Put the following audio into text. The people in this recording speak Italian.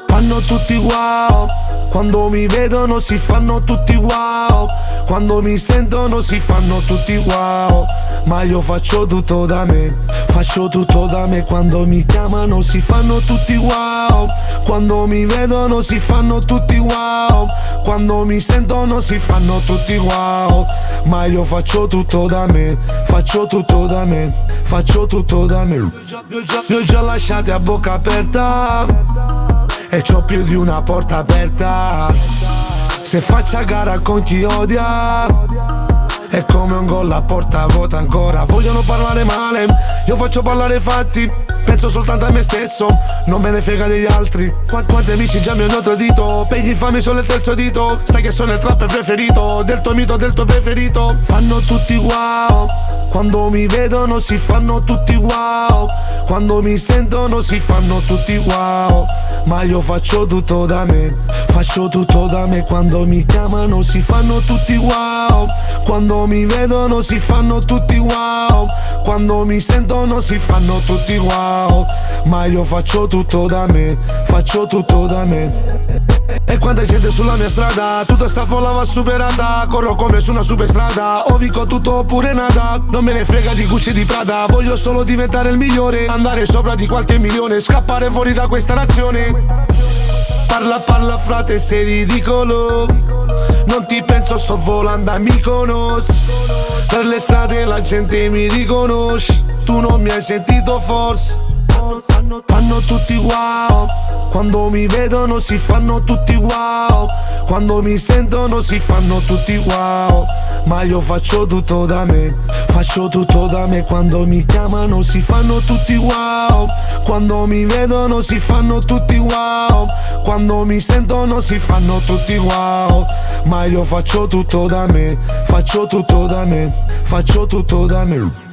Fanno tutti wow, quando mi vedono si fanno tutti wow, quando mi sentono si fanno tutti wow. Ma io faccio tutto da me, faccio tutto da me. Quando mi chiamano si fanno tutti wow, quando mi vedono si fanno tutti wow, quando mi sentono si fanno tutti wow. Ma io faccio tutto da me, faccio tutto da me, faccio tutto da me. Vi ho già lasciati a bocca aperta e c'ho più di una porta aperta. Se faccio a gara con chi odia è come un gol a porta vuota ancora. Vogliono parlare male, io faccio parlare fatti. Penso soltanto a me stesso, non me ne frega degli altri. Quanti amici già mi hanno tradito, per gli infami sono il terzo dito. Sai che sono il trapper preferito, del tuo mito, del tuo preferito. Fanno tutti wow, quando mi vedono si fanno tutti wow, quando mi sentono si fanno tutti wow. Ma io faccio tutto da me, faccio tutto da me. Quando mi chiamano si fanno tutti wow, quando mi vedono si fanno tutti wow, quando mi sentono si fanno tutti wow. Ma io faccio tutto da me, faccio tutto da me. E quanta gente sulla mia strada, tutta sta folla va superata. Corro come su una superstrada, o vinco tutto oppure nada. Non me ne frega di Gucci e di Prada, voglio solo diventare il migliore, andare sopra di qualche milione, scappare fuori da questa nazione. Parla frate, sei ridicolo, non ti penso, sto volando a Mykonos. Per le strade la gente mi riconosce, tu non mi hai sentito forse. Fanno tutti wow, quando mi vedono si fanno tutti wow, quando mi sentono si fanno tutti wow. Ma io faccio tutto da me, faccio tutto da me. Quando mi chiamano si fanno tutti wow, quando mi vedono si fanno tutti wow, quando mi sentono si fanno tutti wow. Ma io faccio tutto da me, faccio tutto da me, faccio tutto da me.